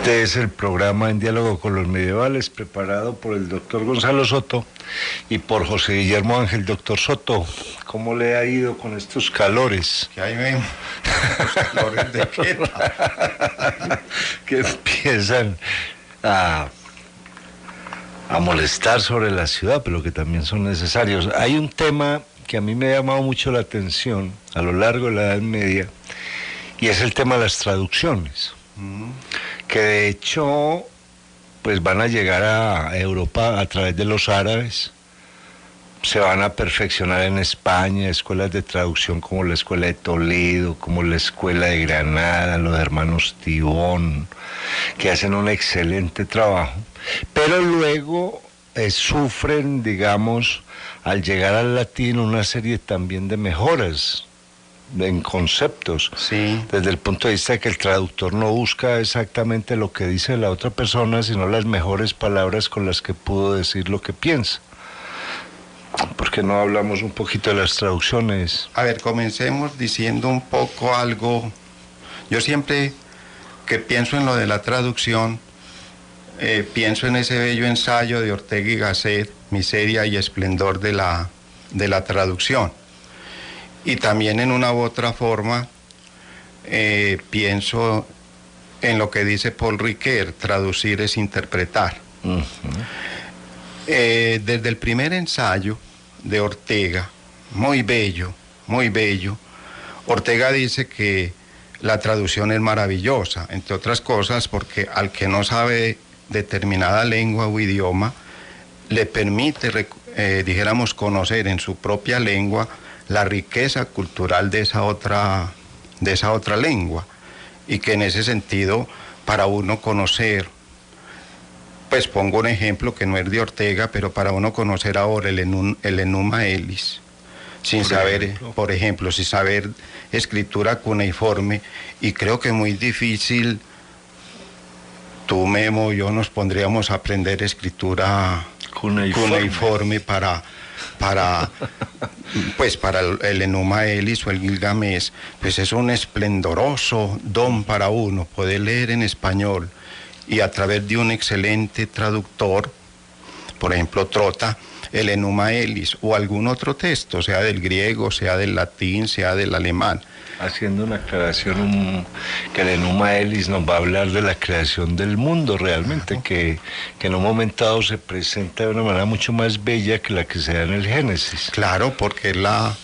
Este es el programa En Diálogo con los Medievales, preparado por el doctor Gonzalo Soto y por José Guillermo Ángel. Doctor Soto, ¿cómo le ha ido con estos calores? Que ahí vemos, los calores de Queta. Que empiezan a molestar sobre la ciudad, pero que también son necesarios. Hay un tema que a mí me ha llamado mucho la atención a lo largo de la Edad Media, y es el tema de las traducciones. Que de hecho pues van a llegar a Europa a través de los árabes, se van a perfeccionar en España, escuelas de traducción como la Escuela de Toledo, como la Escuela de Granada, los hermanos Tibón, que hacen un excelente trabajo, pero luego sufren, digamos, al llegar al latín, una serie también de mejoras en conceptos, Sí. Desde el punto de vista de que el traductor no busca exactamente lo que dice la otra persona, sino las mejores palabras con las que pudo decir lo que piensa. ¿Por qué no hablamos un poquito de las traducciones? A ver, comencemos diciendo un poco algo. Yo siempre que pienso en lo de la traducción, pienso en ese bello ensayo de Ortega y Gasset, Miseria y Esplendor de la traducción. Y también en una u otra forma pienso en lo que dice Paul Ricoeur, traducir es interpretar. Desde el primer ensayo de Ortega, muy bello, Ortega dice que la traducción es maravillosa, entre otras cosas porque al que no sabe determinada lengua o idioma, le permite, dijéramos, conocer en su propia lengua la riqueza cultural de esa otra lengua, y que en ese sentido, para uno conocer, pues pongo un ejemplo que no es de Ortega, pero para uno conocer ahora el Enuma Elis, sin saber, por ejemplo, sin saber escritura cuneiforme, y creo que es muy difícil, tú, Memo, y yo nos pondríamos a aprender escritura cuneiforme para el Enuma Elis o el Gilgamesh, pues es un esplendoroso don para uno poder leer en español y a través de un excelente traductor, por ejemplo Trota, el Enuma Elis o algún otro texto, sea del griego, sea del latín, sea del alemán. Haciendo una aclaración, que el Enuma Elis nos va a hablar de la creación del mundo realmente, que en un momento dado se presenta de una manera mucho más bella que la que se da en el Génesis. Claro, porque es la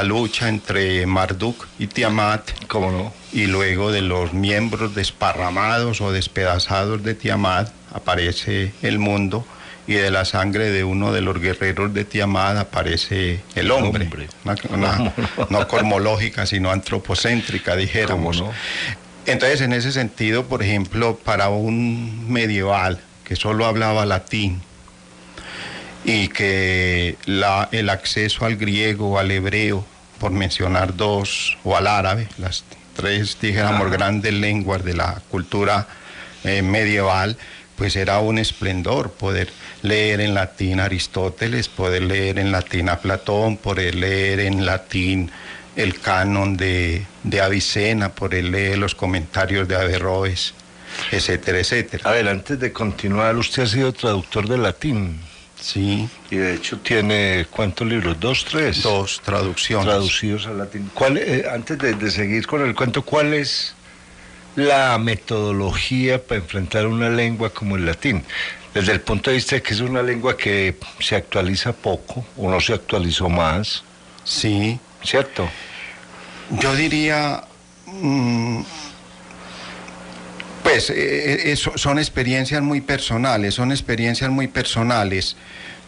lucha entre Marduk y Tiamat. ¿Cómo no? Y luego de los miembros desparramados o despedazados de Tiamat aparece el mundo, y de la sangre de uno de los guerreros de Tiamat aparece el hombre. No cosmológica, sino antropocéntrica, dijéramos. ¿Cómo no? Entonces, en ese sentido, por ejemplo, para un medieval que solo hablaba latín y que el acceso al griego o al hebreo, por mencionar dos, o al árabe, las tres, dijéramos, grandes lenguas de la cultura medieval, pues era un esplendor poder leer en latín a Aristóteles, poder leer en latín a Platón, poder leer en latín el canon de Avicena, poder leer los comentarios de Averroes, etcétera, etcétera. A ver, antes de continuar, usted ha sido traductor de latín. Sí. Y de hecho tiene, ¿cuántos libros? ¿2, 3? 2 traducciones. Traducidos al latín. Antes de seguir con el cuento, ¿cuál es la metodología para enfrentar una lengua como el latín? Desde el punto de vista de que es una lengua que se actualiza poco, o no se actualizó más. Sí. ¿Cierto? Yo diría, son experiencias muy personales,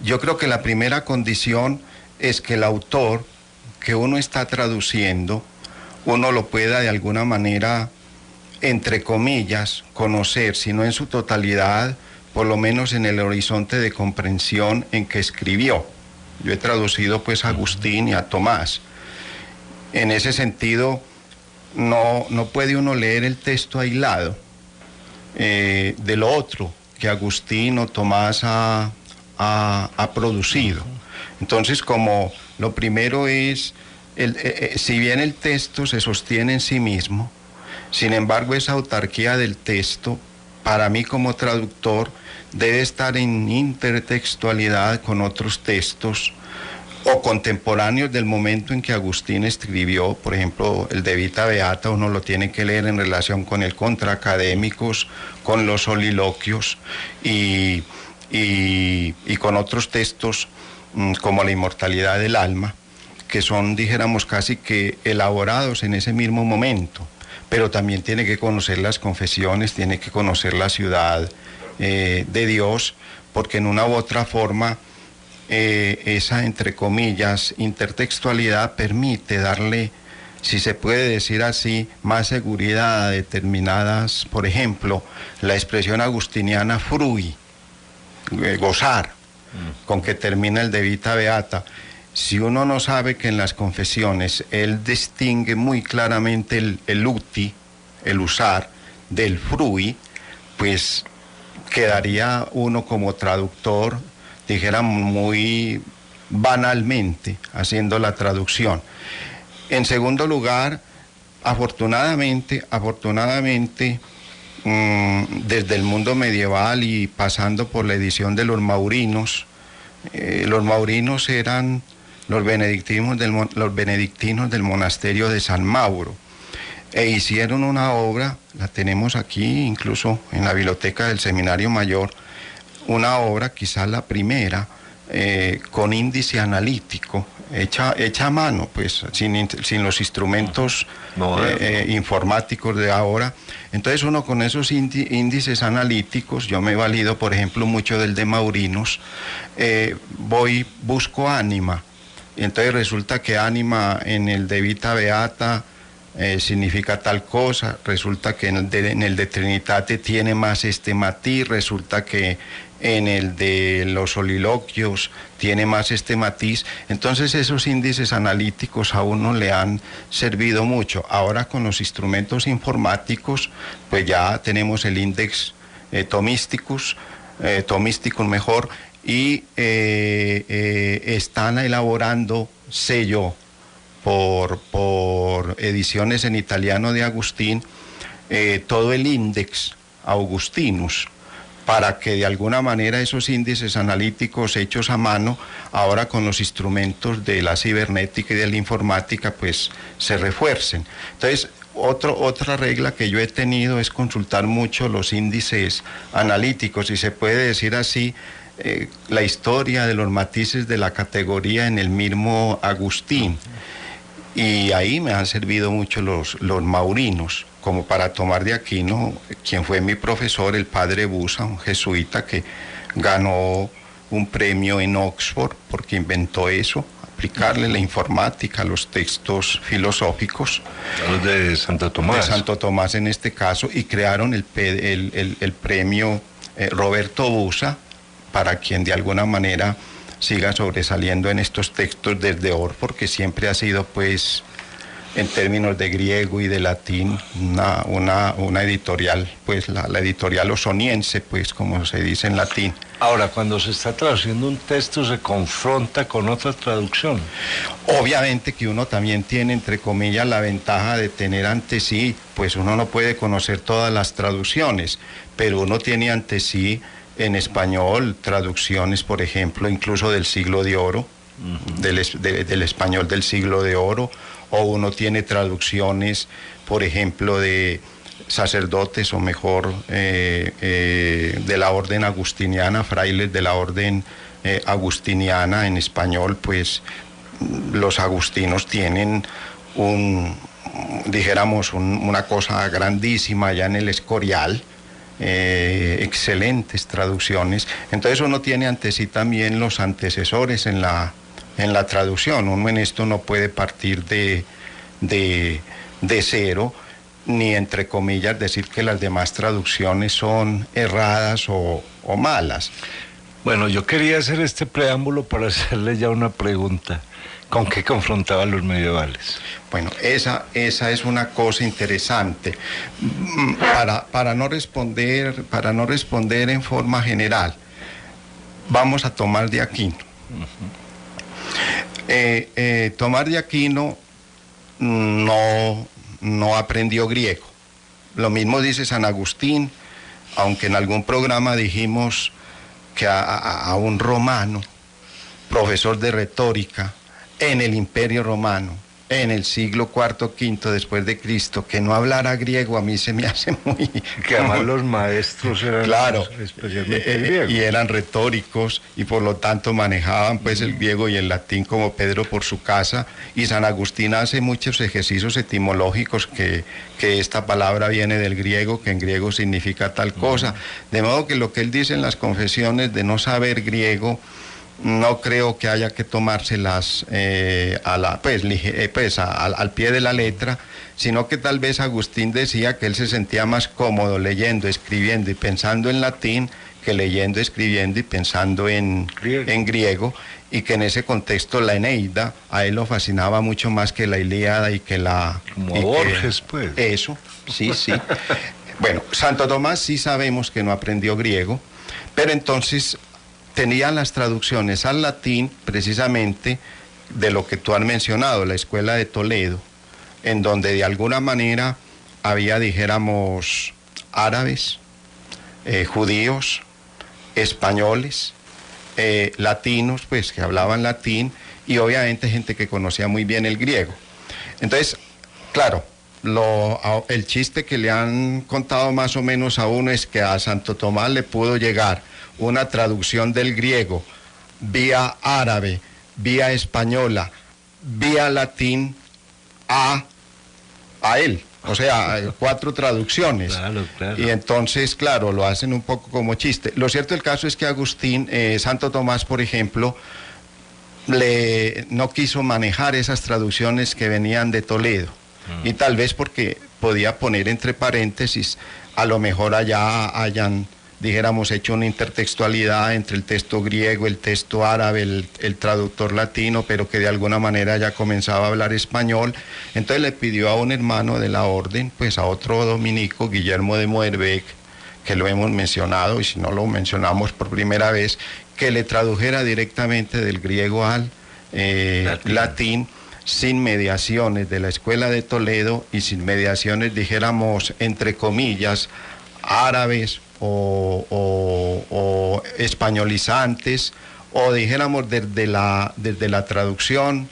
Yo creo que la primera condición es que el autor que uno está traduciendo, uno lo pueda de alguna manera, entre comillas, conocer, si no en su totalidad, por lo menos en el horizonte de comprensión en que escribió. Yo he traducido pues a Agustín y a Tomás. En ese sentido, no puede uno leer el texto aislado de lo otro que Agustín o Tomás ha producido. Entonces, como lo primero es, si bien el texto se sostiene en sí mismo, sin embargo esa autarquía del texto para mí como traductor debe estar en intertextualidad con otros textos o contemporáneos del momento en que Agustín escribió. Por ejemplo, el de Vita Beata uno lo tiene que leer en relación con el Contra Académicos, con los soliloquios y con otros textos como La inmortalidad del alma, que son, dijéramos, casi que elaborados en ese mismo momento. Pero también tiene que conocer las confesiones, tiene que conocer la ciudad de Dios, porque en una u otra forma esa, entre comillas, intertextualidad permite darle, si se puede decir así, más seguridad a determinadas, por ejemplo, la expresión agustiniana frui, gozar, con que termina el de Vita Beata. Si uno no sabe que en las confesiones él distingue muy claramente el uti, el usar, del frui, pues quedaría uno como traductor, dijera muy banalmente, haciendo la traducción. En segundo lugar, afortunadamente, desde el mundo medieval y pasando por la edición de los Maurinos eran los benedictinos del monasterio de San Mauro, e hicieron una obra, la tenemos aquí incluso en la biblioteca del Seminario Mayor, una obra, quizás la primera, con índice analítico, hecha a mano, pues sin los instrumentos informáticos de ahora. Entonces uno con esos índices analíticos, yo me valido por ejemplo mucho del de Maurinos, busco ánima, y entonces resulta que ánima en el de Vita Beata significa tal cosa, resulta que en el de Trinitate tiene más este matiz, resulta que en el de los soliloquios tiene más este matiz. Entonces esos índices analíticos a uno le han servido mucho. Ahora con los instrumentos informáticos, pues ya tenemos el índex tomísticus mejor, y están elaborando, sé yo, por ediciones en italiano de Agustín, todo el índex Augustinus, para que de alguna manera esos índices analíticos hechos a mano, ahora con los instrumentos de la cibernética y de la informática, pues se refuercen. Entonces, otra regla que yo he tenido es consultar mucho los índices analíticos, y se puede decir así, la historia de los matices de la categoría en el mismo Agustín. Y ahí me han servido mucho los Maurinos, como para tomar de Aquino, quien fue mi profesor, el padre Busa, un jesuita que ganó un premio en Oxford porque inventó eso, aplicarle la informática a los textos filosóficos. Los de Santo Tomás. De Santo Tomás en este caso, y crearon el premio Roberto Busa, para quien de alguna manera siga sobresaliendo en estos textos desde Oxford, que siempre ha sido, pues, en términos de griego y de latín, una editorial, pues la editorial osoniense, pues, como se dice en latín. Ahora, cuando se está traduciendo un texto, se confronta con otra traducción. Obviamente que uno también tiene, entre comillas, la ventaja de tener ante sí, pues uno no puede conocer todas las traducciones, pero uno tiene ante sí en español traducciones, por ejemplo, incluso del Siglo de Oro, del español del Siglo de Oro, o uno tiene traducciones, por ejemplo, de sacerdotes, o mejor, de la orden agustiniana, frailes de la orden agustiniana en español. Pues los agustinos tienen una cosa grandísima allá en el Escorial, excelentes traducciones. Entonces uno tiene ante sí también los antecesores en la traducción. Uno en esto no puede partir de cero, ni entre comillas decir que las demás traducciones son erradas o malas. Bueno, yo quería hacer este preámbulo para hacerle ya una pregunta. ¿Con qué confrontaban los medievales? Bueno, esa es una cosa interesante. Para no responder en forma general, vamos a tomar de Aquino. Tomás de Aquino no aprendió griego. Lo mismo dice San Agustín, aunque en algún programa dijimos que a un romano, profesor de retórica, en el Imperio Romano, en el siglo IV, V después de Cristo, que no hablara griego, a mí se me hace muy... Que además los maestros eran claro, especialmente griegos. y eran retóricos, y por lo tanto manejaban pues el griego y el latín como Pedro por su casa, y San Agustín hace muchos ejercicios etimológicos que esta palabra viene del griego, que en griego significa tal cosa, de modo que lo que él dice en las confesiones de no saber griego, no creo que haya que tomárselas al pie de la letra, sino que tal vez Agustín decía que él se sentía más cómodo leyendo, escribiendo y pensando en latín que leyendo, escribiendo y pensando en griego, y que en ese contexto la Eneida a él lo fascinaba mucho más que la Ilíada y que la... Como a Borges, pues. Eso, sí, sí. Bueno, Santo Tomás sí sabemos que no aprendió griego, pero entonces tenían las traducciones al latín precisamente de lo que tú has mencionado, la Escuela de Toledo, en donde de alguna manera había, dijéramos, árabes, judíos, españoles, latinos, pues que hablaban latín, y obviamente gente que conocía muy bien el griego. Entonces, claro, el chiste que le han contado más o menos a uno es que a Santo Tomás le pudo llegar una traducción del griego vía árabe, vía española, vía latín a él. O sea, 4 traducciones. Claro, claro. Y entonces, claro, lo hacen un poco como chiste. Lo cierto del caso es que Agustín, Santo Tomás, por ejemplo, no quiso manejar esas traducciones que venían de Toledo. Y tal vez porque podía poner entre paréntesis, a lo mejor allá hayan, dijéramos, hecho una intertextualidad entre el texto griego, el texto árabe, el traductor latino, pero que de alguna manera ya comenzaba a hablar español. Entonces le pidió a un hermano de la orden, pues a otro dominico, Guillermo de Moerbeke, que lo hemos mencionado, y si no lo mencionamos por primera vez, que le tradujera directamente del griego al latín, sin mediaciones de la Escuela de Toledo y sin mediaciones, dijéramos, entre comillas, árabes o españolizantes, o dijéramos desde la traducción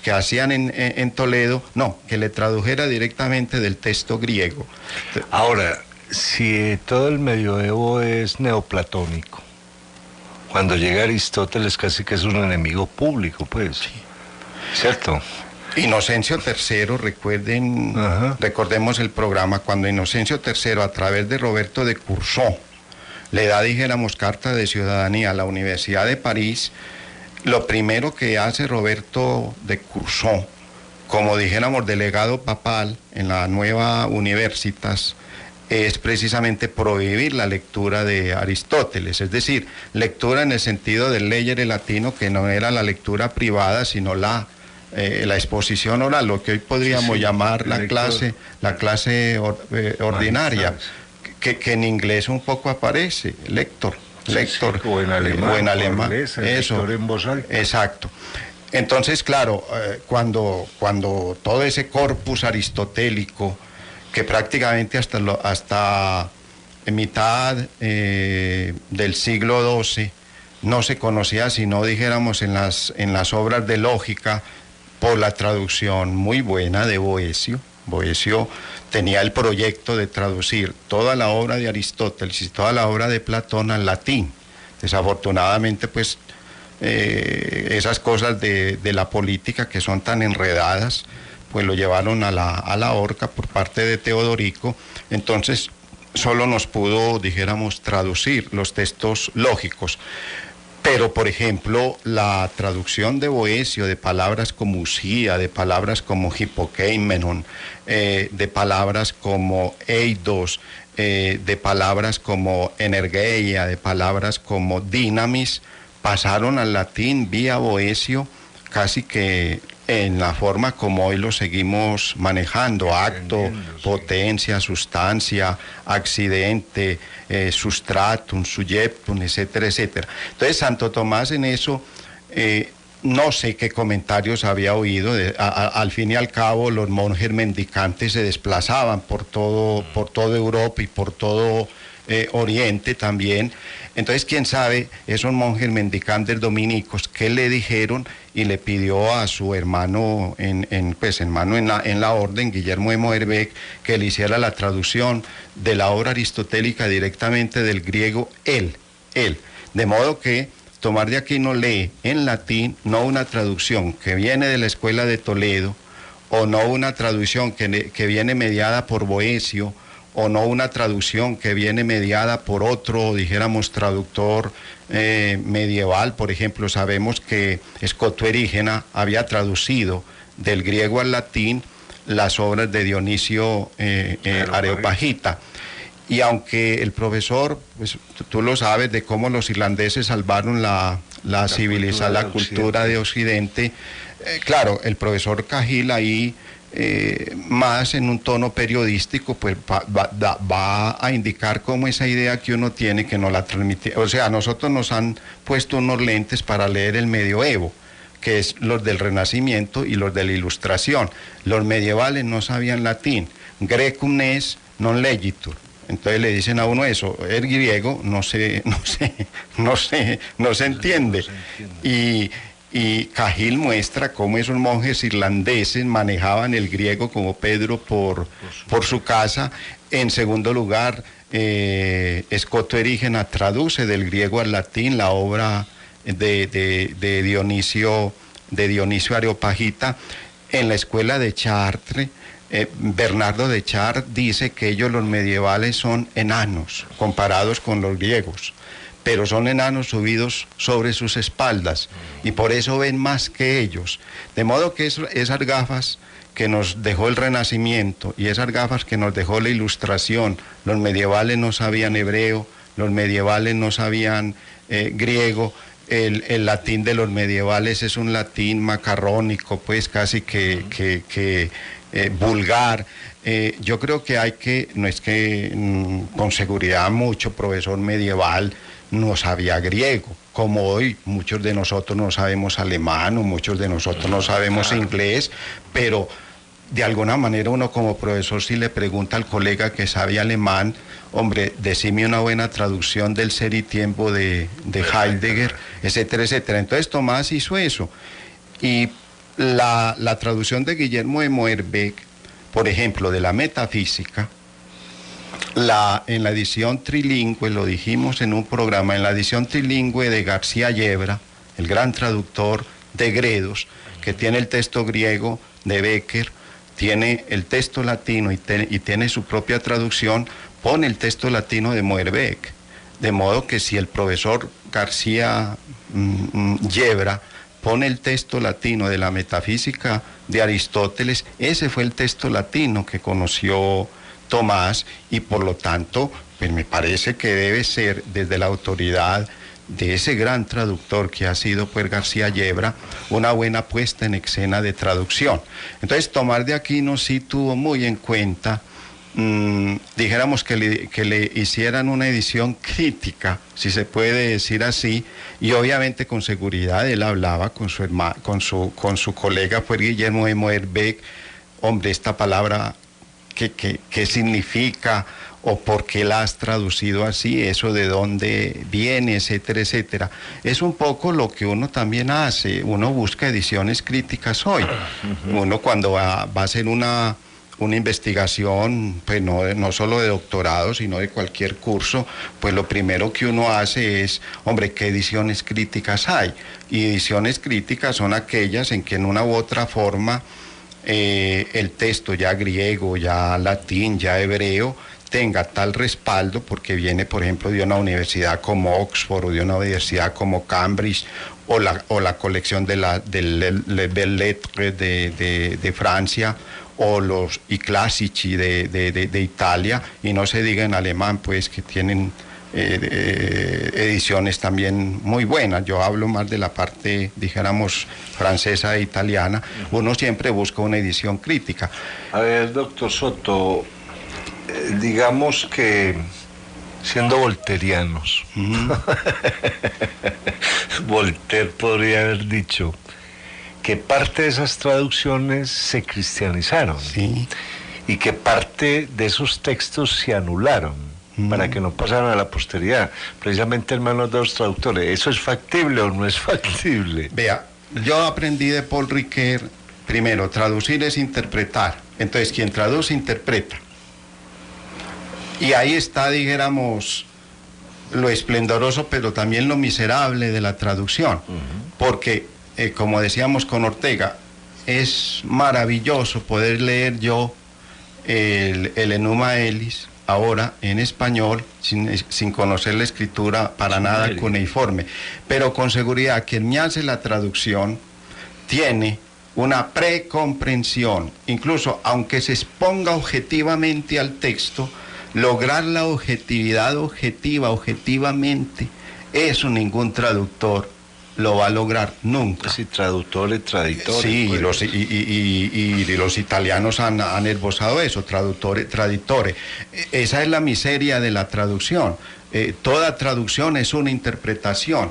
que hacían en Toledo, no, que le tradujera directamente del texto griego. Ahora, si todo el medioevo es neoplatónico, cuando llega Aristóteles casi que es un enemigo público, pues, sí. ¿Cierto? Inocencio III, recordemos el programa, cuando Inocencio III, a través de Roberto de Cursó, le da, dijéramos, carta de ciudadanía a la Universidad de París, lo primero que hace Roberto de Cursó, como dijéramos, delegado papal en la nueva Universitas, es precisamente prohibir la lectura de Aristóteles, es decir, lectura en el sentido del legere latino, que no era la lectura privada, sino la exposición oral, lo que hoy podríamos llamar la clase ordinaria, que en inglés un poco aparece, lector, o en alemán, eso, en voz alta. Exacto. Entonces, claro, cuando todo ese corpus aristotélico, que prácticamente hasta mitad del siglo XII no se conocía, sino, dijéramos, en las obras de lógica, por la traducción muy buena de Boecio. Boecio tenía el proyecto de traducir toda la obra de Aristóteles y toda la obra de Platón al latín. Desafortunadamente, pues, esas cosas de la política que son tan enredadas, pues lo llevaron a la horca por parte de Teodorico. Entonces, solo nos pudo, dijéramos, traducir los textos lógicos. Pero, por ejemplo, la traducción de Boecio de palabras como usía, de palabras como hipokeimenon, de palabras como eidos, de palabras como energeia, de palabras como dinamis, pasaron al latín vía Boecio casi que en la forma como hoy lo seguimos manejando: acto, potencia, sustancia, accidente, sustratum, subjectum, etcétera, etcétera. Entonces Santo Tomás en eso no sé qué comentarios había oído. Al fin y al cabo, los monjes mendicantes se desplazaban por toda Europa y por todo Oriente también. Entonces, quién sabe, esos monjes mendicantes dominicos, qué le dijeron y le pidió a su hermano en la orden, Guillermo de Moerbek, que le hiciera la traducción de la obra aristotélica directamente del griego él. De modo que Tomás de Aquino lee en latín, no una traducción que viene de la escuela de Toledo, o no una traducción que viene mediada por Boecio, o no una traducción que viene mediada por otro, dijéramos, traductor medieval. Por ejemplo, sabemos que Escoto Erígena había traducido del griego al latín las obras de Dionisio Areopagita. Y aunque el profesor, pues tú lo sabes, de cómo los irlandeses salvaron la cultura de Occidente, claro, el profesor Cahill ahí, más en un tono periodístico, pues va a indicar cómo esa idea que uno tiene, que no la transmite. O sea, a nosotros nos han puesto unos lentes para leer el medioevo, que es los del Renacimiento y los de la Ilustración. Los medievales no sabían latín, grecum nes non legitur. Entonces le dicen a uno eso, el griego no se entiende. Y Cahill muestra cómo esos monjes irlandeses manejaban el griego como Pedro por su casa. En segundo lugar, Escoto Erígena traduce del griego al latín la obra de Dionisio Areopagita. En la escuela de Chartres, Bernardo de Chartres dice que ellos, los medievales, son enanos comparados con los griegos, pero son enanos subidos sobre sus espaldas y por eso ven más que ellos. De modo que esas gafas que nos dejó el Renacimiento y esas gafas que nos dejó la Ilustración, los medievales no sabían hebreo, los medievales no sabían griego. El latín de los medievales es un latín macarrónico, pues casi que vulgar. Yo creo que no es que con seguridad mucho profesor medieval no sabía griego, como hoy muchos de nosotros no sabemos alemán o muchos de nosotros no sabemos inglés, pero de alguna manera uno como profesor, si le pregunta al colega que sabe alemán, hombre, decime una buena traducción del Ser y Tiempo de Heidegger, etcétera, etcétera. Entonces Tomás hizo eso. Y la traducción de Guillermo de Moerbek, por ejemplo, de la metafísica, en la edición trilingüe, lo dijimos en un programa, en la edición trilingüe de García Yebra, el gran traductor de Gredos, que tiene el texto griego de Becker, tiene el texto latino y tiene su propia traducción, pone el texto latino de Moerbek. De modo que si el profesor García Yebra pone el texto latino de la metafísica de Aristóteles, ese fue el texto latino que conoció Tomás, y por lo tanto, pues me parece que debe ser desde la autoridad de ese gran traductor que ha sido pues García Yebra, una buena puesta en escena de traducción. Entonces Tomás de Aquino sí tuvo muy en cuenta, dijéramos que le hicieran una edición crítica, si se puede decir así, y obviamente con seguridad él hablaba con su colega pues Guillermo de Moerbek, hombre, esta palabra ¿qué significa? ¿O por qué la has traducido así? ¿Eso de dónde viene? Etcétera, etcétera. Es un poco lo que uno también hace. Uno busca ediciones críticas hoy. Uno cuando va a hacer una investigación, pues no solo de doctorado, sino de cualquier curso, pues lo primero que uno hace es, hombre, ¿qué ediciones críticas hay? Y ediciones críticas son aquellas en que en una u otra forma el texto ya griego, ya latín, ya hebreo, tenga tal respaldo porque viene, por ejemplo, de una universidad como Oxford o de una universidad como Cambridge o la colección de Belles Lettres de Francia o los I Classici de Italia, y no se diga en alemán, pues que tienen ediciones también muy buenas. Yo hablo más de la parte, dijéramos, francesa e italiana. Uno siempre busca una edición crítica. A ver, doctor Soto, digamos que siendo volterianos, Voltaire podría haber dicho, que parte de esas traducciones se cristianizaron. Sí. Y que parte de esos textos se anularon para que no pasaran a la posteridad, precisamente en manos de los traductores. ¿Eso es factible o no es factible? Vea, yo aprendí de Paul Ricoeur, primero, traducir es interpretar. Entonces, quien traduce, interpreta. Y ahí está, dijéramos, lo esplendoroso, pero también lo miserable de la traducción. Porque, como decíamos con Ortega, es maravilloso poder leer yo el Enuma Elis ahora en español sin conocer la escritura para nada cuneiforme, pero con seguridad quien me hace la traducción tiene una precomprensión, incluso aunque se exponga objetivamente al texto, lograr la objetividad objetivamente, eso ningún traductor lo va a lograr nunca. Sí, traductores, traditores. Sí, pues. y los italianos han esbozado eso, traductores, traditores. Esa es la miseria de la traducción. Toda traducción es una interpretación.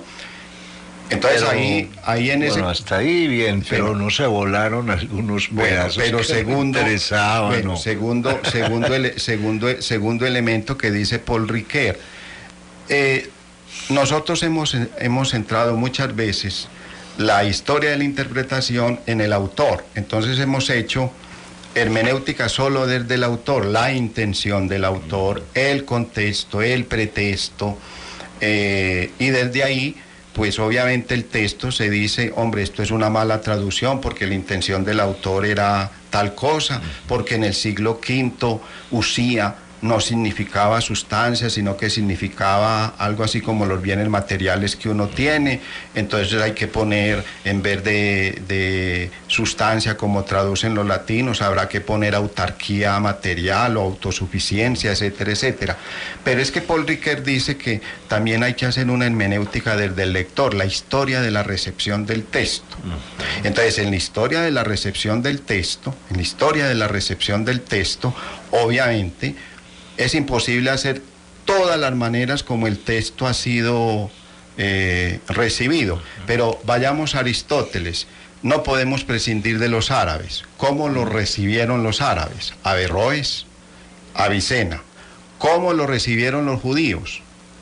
Entonces ahí en ese... Bueno, hasta ahí bien, pero no se volaron algunos pedazos. Pero que segundo, me interesaban, bueno, ¿no? segundo elemento que dice Paul Ricoeur. Nosotros hemos centrado muchas veces la historia de la interpretación en el autor. Entonces hemos hecho hermenéutica solo desde el autor, la intención del autor, el contexto, el pretexto, y desde ahí, pues obviamente el texto se dice, hombre, esto es una mala traducción porque la intención del autor era tal cosa, porque en el siglo V Usía no significaba sustancia, sino que significaba algo así como los bienes materiales que uno tiene. Entonces hay que poner, en vez de sustancia como traducen los latinos, habrá que poner autarquía material o autosuficiencia, etcétera, etcétera. Pero es que Paul Ricoeur dice que también hay que hacer una hermenéutica desde el lector, la historia de la recepción del texto. Entonces, en la historia de la recepción del texto, obviamente, es imposible hacer todas las maneras como el texto ha sido recibido. Pero vayamos a Aristóteles. No podemos prescindir de los árabes. ¿Cómo lo recibieron los árabes? Averroes, Avicena. ¿Cómo lo recibieron los judíos?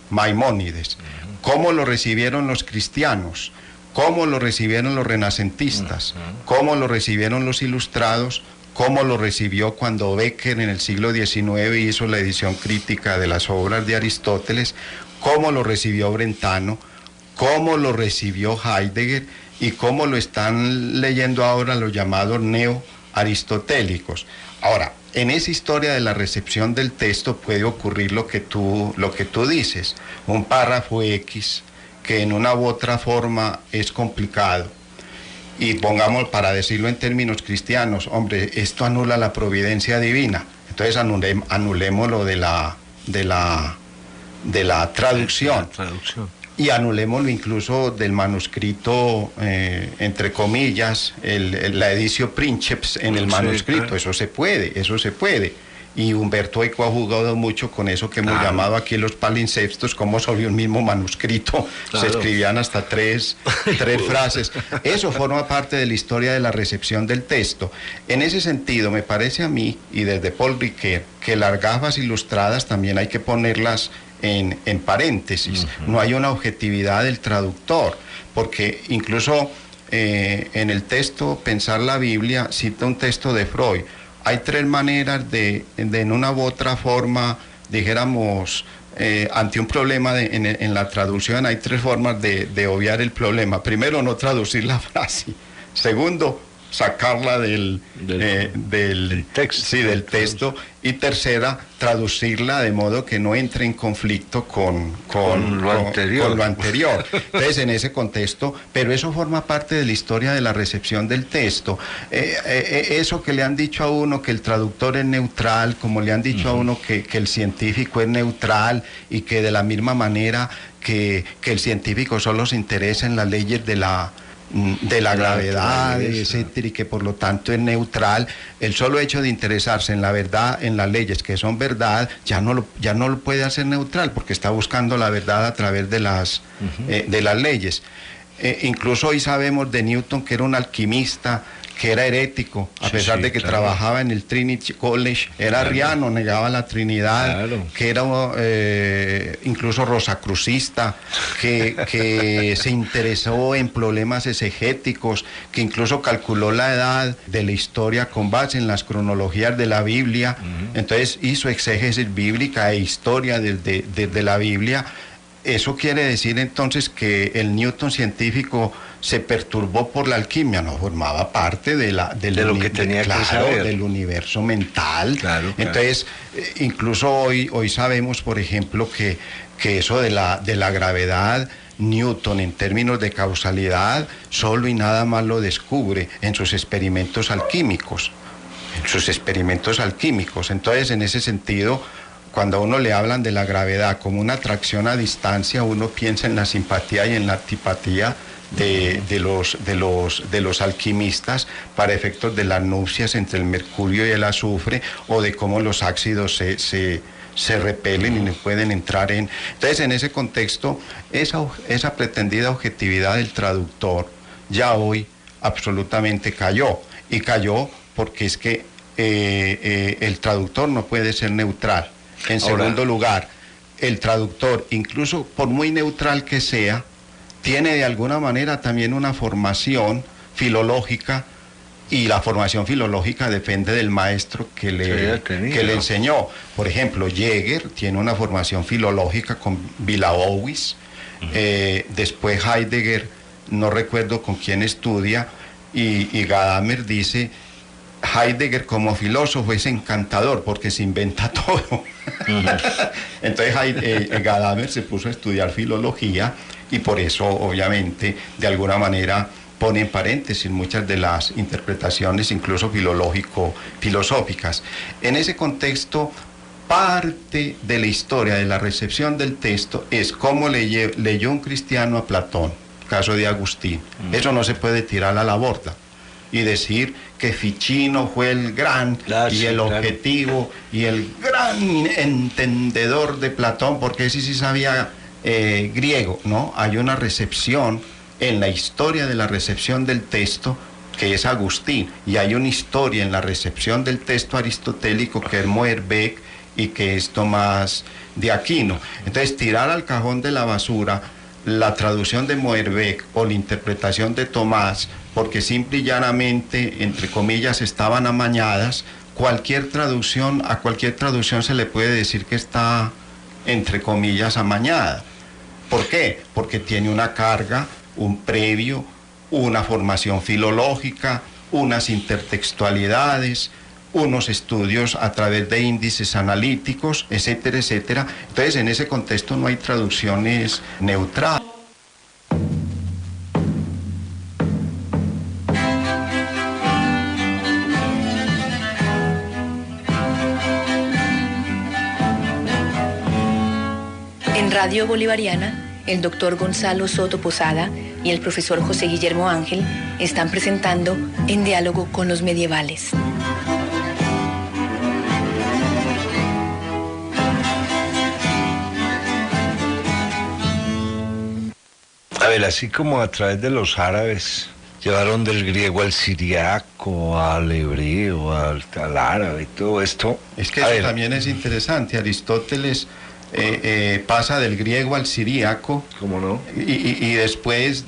Maimónides. ¿Cómo lo recibieron los cristianos? ¿Cómo lo recibieron los renacentistas? ¿Cómo lo recibieron los ilustrados? ¿Cómo lo recibió cuando Becker en el siglo XIX hizo la edición crítica de las obras de Aristóteles? ¿Cómo lo recibió Brentano? ¿Cómo lo recibió Heidegger? ¿Y cómo lo están leyendo ahora los llamados neo-aristotélicos? Ahora, en esa historia de la recepción del texto puede ocurrir lo que tú dices, un párrafo X que en una u otra forma es complicado. Y pongamos, para decirlo en términos cristianos, hombre, esto anula la providencia divina. Entonces anulemos lo de la traducción. Y anulémoslo incluso del manuscrito, entre comillas, la edición Princeps en el manuscrito. Claro. Eso se puede. Y Humberto Eco ha jugado mucho con eso que hemos llamado aquí los palimpsestos, como sobre un mismo manuscrito se escribían hasta tres frases. Eso forma parte de la historia de la recepción del texto. En ese sentido, me parece a mí, y desde Paul Ricoeur, que las gafas ilustradas también hay que ponerlas en paréntesis. No hay una objetividad del traductor, porque incluso en el texto Pensar la Biblia cita un texto de Freud. Hay tres maneras de en una u otra forma, dijéramos, ante un problema en la traducción, hay tres formas de obviar el problema. Primero, no traducir la frase. Segundo, sacarla del texto. Sí, del texto. Y tercera, traducirla de modo que no entre en conflicto con lo anterior. Entonces, en ese contexto, pero eso forma parte de la historia de la recepción del texto. Eso que le han dicho a uno que el traductor es neutral, como le han dicho a uno que el científico es neutral y que de la misma manera que el científico solo se interesa en las leyes de la gravedad, etcétera, y que por lo tanto es neutral. El solo hecho de interesarse en la verdad, en las leyes que son verdad, ya no lo puede hacer neutral, porque está buscando la verdad a través de las leyes. Incluso hoy sabemos de Newton que era un alquimista, que era herético, a pesar de que trabajaba en el Trinity College, era arriano, negaba la Trinidad, que era incluso rosacrucista, que se interesó en problemas exegéticos, que incluso calculó la edad de la historia con base en las cronologías de la Biblia. Entonces hizo exégesis bíblica e historia desde la Biblia. Eso quiere decir entonces que el Newton científico se perturbó por la alquimia, no formaba parte del universo mental. Entonces, incluso hoy sabemos, por ejemplo, que eso de la gravedad, Newton en términos de causalidad solo y nada más lo descubre en sus experimentos alquímicos. Entonces, en ese sentido, cuando a uno le hablan de la gravedad como una atracción a distancia, uno piensa en la simpatía y en la antipatía de los alquimistas para efectos de las nupcias entre el mercurio y el azufre, o de cómo los ácidos se repelen y no pueden entrar en... Entonces, en ese contexto, esa pretendida objetividad del traductor ya hoy absolutamente cayó, y cayó porque es que el traductor no puede ser neutral. En segundo lugar, el traductor, incluso por muy neutral que sea, tiene de alguna manera también una formación filológica, y la formación filológica depende del maestro que le enseñó. Por ejemplo, Jäger tiene una formación filológica con Villa-Bowis, después Heidegger, no recuerdo con quién estudia, y Gadamer dice: Heidegger como filósofo es encantador porque se inventa todo. Entonces Gadamer se puso a estudiar filología, y por eso obviamente de alguna manera pone en paréntesis muchas de las interpretaciones, incluso filosóficas. En ese contexto, parte de la historia de la recepción del texto es cómo leyó un cristiano a Platón, caso de Agustín. Eso no se puede tirar a la borda y decir que Ficino fue el gran objetivo y el gran entendedor de Platón, porque ese sí sabía griego. No, hay una recepción en la historia de la recepción del texto que es Agustín, y hay una historia en la recepción del texto aristotélico que es Moerbek y que es Tomás de Aquino. Entonces, tirar al cajón de la basura la traducción de Moerbek o la interpretación de Tomás, porque simple y llanamente, entre comillas, estaban amañadas. A cualquier traducción se le puede decir que está, entre comillas, amañada. ¿Por qué? Porque tiene una carga, un previo, una formación filológica, unas intertextualidades, unos estudios a través de índices analíticos, etcétera, etcétera. Entonces, en ese contexto no hay traducciones neutrales. En Radio Bolivariana, el doctor Gonzalo Soto Posada y el profesor José Guillermo Ángel están presentando En diálogo con los medievales. A ver, así como a través de los árabes llevaron del griego al siriaco, al hebreo, al árabe, todo esto. Es que eso también es interesante. Aristóteles pasa del griego al siríaco. ¿Cómo no? Y después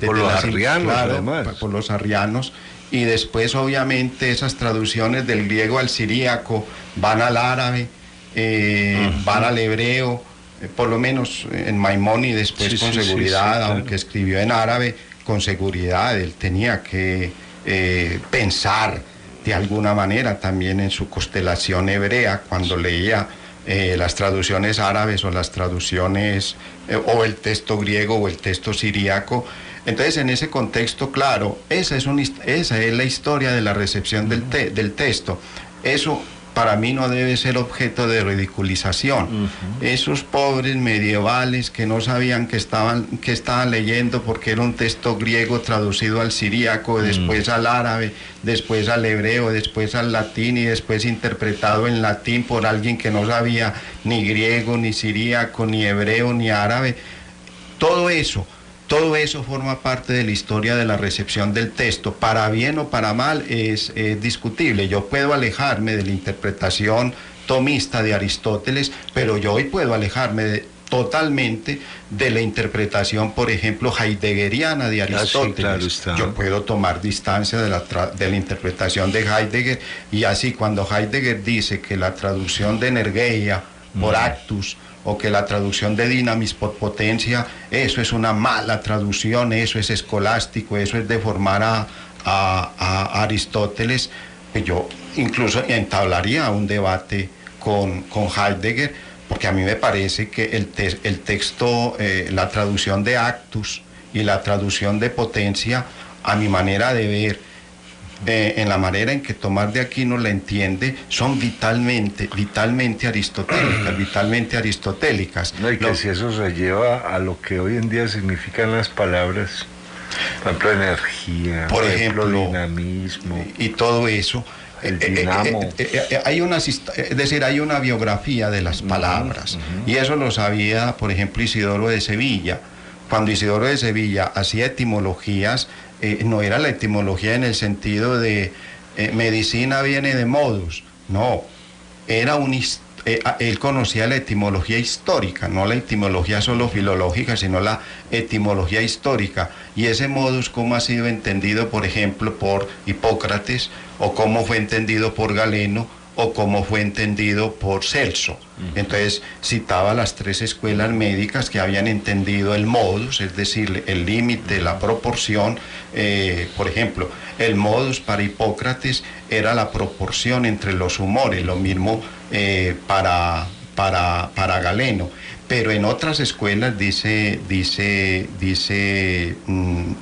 por los arrianos, claro, además. Por los arrianos. Y después, obviamente, esas traducciones del griego al siríaco van al árabe, van al hebreo, por lo menos en Maimónides, después con seguridad, claro. Aunque escribió en árabe, con seguridad, él tenía que pensar de alguna manera también en su constelación hebrea cuando leía las traducciones árabes o las traducciones o el texto griego o el texto siríaco. Entonces, en ese contexto, claro, esa es la historia de la recepción del texto. Eso para mí no debe ser objeto de ridiculización. Esos pobres medievales que no sabían que estaban leyendo, porque era un texto griego traducido al siríaco, después al árabe, después al hebreo, después al latín y después interpretado en latín por alguien que no sabía ni griego, ni siríaco, ni hebreo, ni árabe. Todo todo eso forma parte de la historia de la recepción del texto. Para bien o para mal es discutible. Yo puedo alejarme de la interpretación tomista de Aristóteles, pero yo hoy puedo alejarme totalmente de la interpretación, por ejemplo, heideggeriana de Aristóteles. Sí, claro, yo puedo tomar distancia de la interpretación de Heidegger, y así cuando Heidegger dice que la traducción de energeia por actus, o que la traducción de dinamis por potencia, eso es una mala traducción, eso es escolástico, eso es deformar a Aristóteles, yo incluso entablaría un debate con Heidegger, porque a mí me parece que el texto, la traducción de actus y la traducción de potencia, a mi manera de ver, en la manera en que Tomás de Aquino la entiende, son vitalmente aristotélicas. No, y que si eso se lleva a lo que hoy en día significan las palabras, por ejemplo, energía, por ejemplo, dinamismo y todo eso. El dinamo. Hay una biografía de las palabras, y eso lo sabía, por ejemplo, Isidoro de Sevilla. Cuando Isidoro de Sevilla hacía etimologías, no era la etimología en el sentido de medicina viene de modus, no, era él conocía la etimología histórica, no la etimología solo filológica, sino la etimología histórica, y ese modus cómo ha sido entendido, por ejemplo, por Hipócrates, o cómo fue entendido por Galeno, o cómo fue entendido por Celso. Entonces citaba las tres escuelas médicas que habían entendido el modus, es decir, el límite, la proporción. Por ejemplo, el modus para Hipócrates era la proporción entre los humores, lo mismo para Galeno. Pero en otras escuelas, dice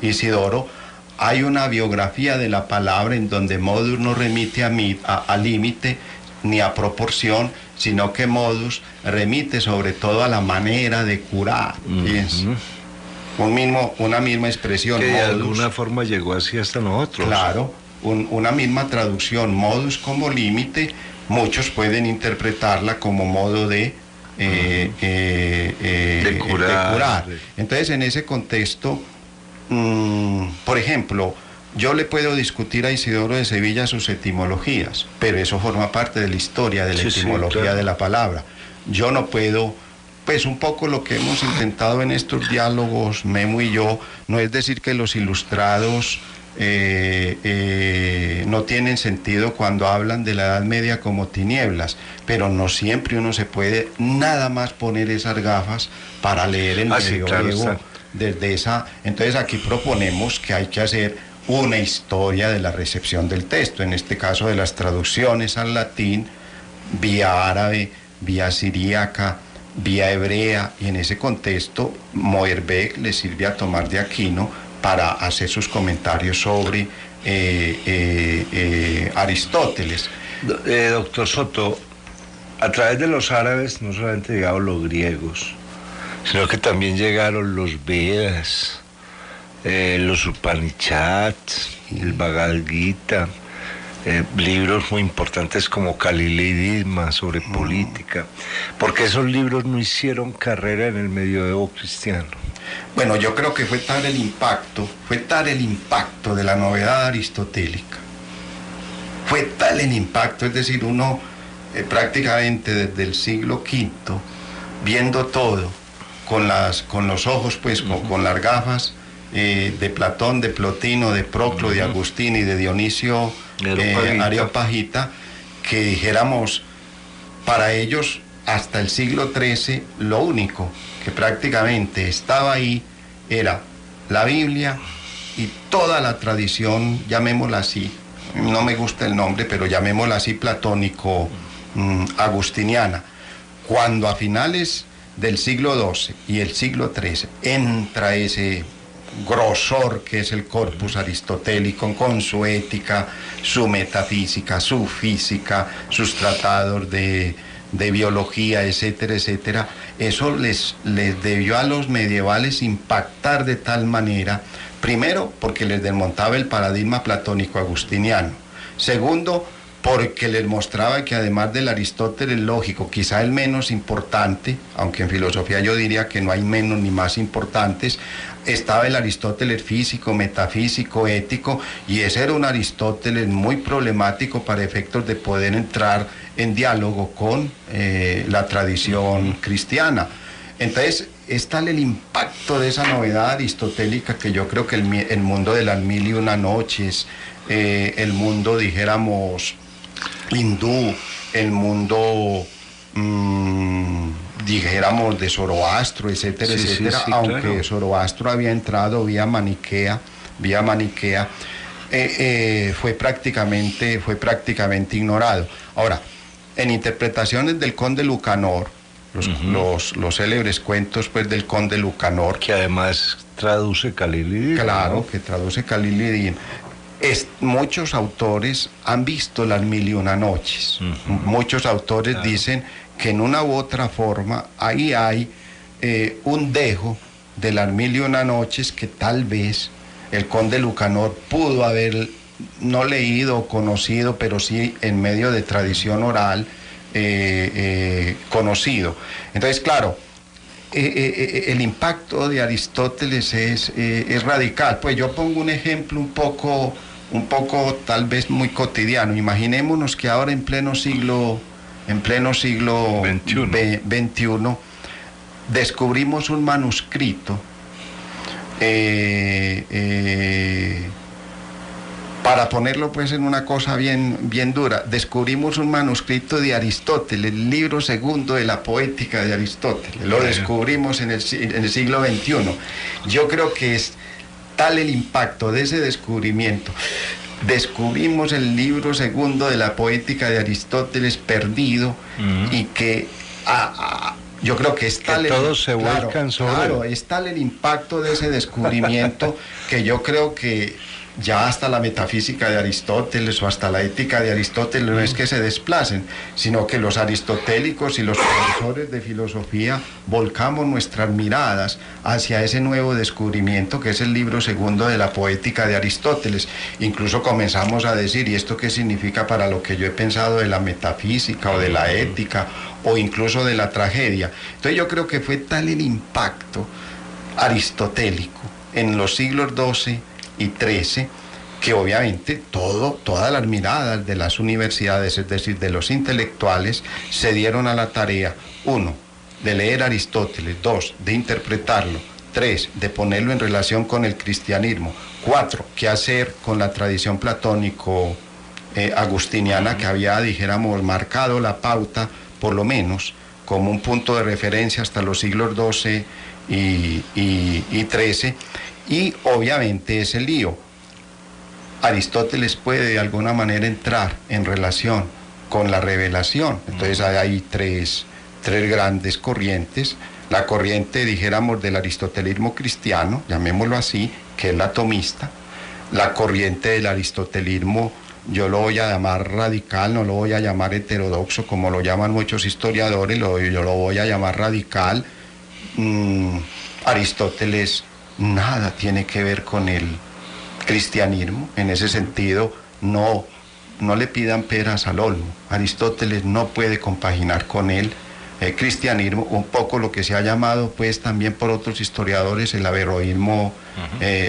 Isidoro, hay una biografía de la palabra en donde modus no remite a límite ni a proporción, sino que modus remite sobre todo a la manera de curar. Una misma expresión. Que de modus, alguna forma llegó así hasta nosotros. Claro, una misma traducción, modus como límite, muchos pueden interpretarla como modo de curar. Entonces, en ese contexto, por ejemplo, yo le puedo discutir a Isidoro de Sevilla sus etimologías, pero eso forma parte de la historia de la etimología claro. de la palabra. Yo no puedo, pues un poco lo que hemos intentado en estos diálogos, Memo y yo, no es decir que los ilustrados no tienen sentido cuando hablan de la Edad Media como tinieblas, pero no siempre uno se puede nada más poner esas gafas para leer el medioevo. Desde esa, entonces aquí proponemos que hay que hacer una historia de la recepción del texto, en este caso de las traducciones al latín, vía árabe, vía siríaca, vía hebrea, y en ese contexto Moerbek le sirve a Tomás de Aquino para hacer sus comentarios sobre Aristóteles. Doctor Soto, a través de los árabes no solamente llegaron los griegos, sino que también llegaron los Vedas, los Upanishads, el Bhagavad Gita, libros muy importantes como Kaliledisma sobre política, porque esos libros no hicieron carrera en el medioevo cristiano. Bueno, yo creo que fue tal el impacto de la novedad aristotélica, fue tal el impacto, es decir, uno prácticamente desde el siglo V, viendo todo, con los ojos, pues, con las gafas de Platón, de Plotino, de Proclo, de Agustín y de Dionisio Areopagita, que dijéramos, para ellos, hasta el siglo XIII, lo único que prácticamente estaba ahí era la Biblia y toda la tradición, llamémosla así, no me gusta el nombre, pero llamémosla así, platónico-agustiniana. Cuando a finales del siglo XII y el siglo XIII entra ese grosor que es el corpus aristotélico, con su ética, su metafísica, su física, sus tratados de biología, etcétera, etcétera, eso les debió a los medievales impactar de tal manera, primero porque les desmontaba el paradigma platónico agustiniano, segundo porque les mostraba que además del Aristóteles lógico, quizá el menos importante, aunque en filosofía yo diría que no hay menos ni más importantes, estaba el Aristóteles físico, metafísico, ético, y ese era un Aristóteles muy problemático para efectos de poder entrar en diálogo con la tradición cristiana. Entonces, es tal el impacto de esa novedad aristotélica que yo creo que el mundo de las mil y una noches, el mundo, dijéramos, hindú, el mundo, dijéramos, de Zoroastro, etcétera, etcétera, aunque claro, Zoroastro había entrado vía maniquea, fue prácticamente ignorado. Ahora, en interpretaciones del conde Lucanor, los célebres cuentos pues del conde Lucanor, que además traduce Khalil Din. Claro, ¿no? Que traduce Khalil Din. Muchos autores han visto las mil y una noches. Muchos autores dicen que en una u otra forma ahí hay un dejo de las mil y una noches que tal vez el conde Lucanor pudo haber no leído o conocido, pero sí en medio de tradición oral conocido. Entonces, claro, el impacto de Aristóteles es radical. Pues yo pongo un ejemplo un poco tal vez muy cotidiano. Imaginémonos que ahora en pleno siglo XXI descubrimos un manuscrito para ponerlo pues en una cosa bien dura, descubrimos un manuscrito de Aristóteles, el libro segundo de la poética de Aristóteles, lo descubrimos en el siglo XXI. Yo creo que es tal el impacto de ese descubrimiento. Descubrimos el libro segundo de la poética de Aristóteles perdido y que yo creo que es tal todos se vuelcan sobre. Claro, es tal el impacto de ese descubrimiento que yo creo que ya hasta la metafísica de Aristóteles o hasta la ética de Aristóteles no es que se desplacen, sino que los aristotélicos y los profesores de filosofía volcamos nuestras miradas hacia ese nuevo descubrimiento que es el libro segundo de la poética de Aristóteles. Incluso comenzamos a decir, ¿y esto qué significa para lo que yo he pensado de la metafísica o de la ética o incluso de la tragedia? Entonces yo creo que fue tal el impacto aristotélico en los siglos XII y 13, que obviamente todas las miradas de las universidades, es decir, de los intelectuales, se dieron a la tarea, 1, de leer Aristóteles, 2, de interpretarlo, 3, de ponerlo en relación con el cristianismo, 4, qué hacer con la tradición platónico agustiniana que había, dijéramos, marcado la pauta, por lo menos, como un punto de referencia hasta los siglos XII y XIII, y obviamente ese lío. Aristóteles puede de alguna manera entrar en relación con la revelación. Entonces hay tres grandes corrientes. La corriente, dijéramos, del aristotelismo cristiano, llamémoslo así, que es la tomista. La corriente del aristotelismo, yo lo voy a llamar radical, no lo voy a llamar heterodoxo, como lo llaman muchos historiadores, yo lo voy a llamar radical. Aristóteles nada tiene que ver con el cristianismo, en ese sentido no le pidan peras al olmo. Aristóteles no puede compaginar con el cristianismo, un poco lo que se ha llamado pues también por otros historiadores el averroísmo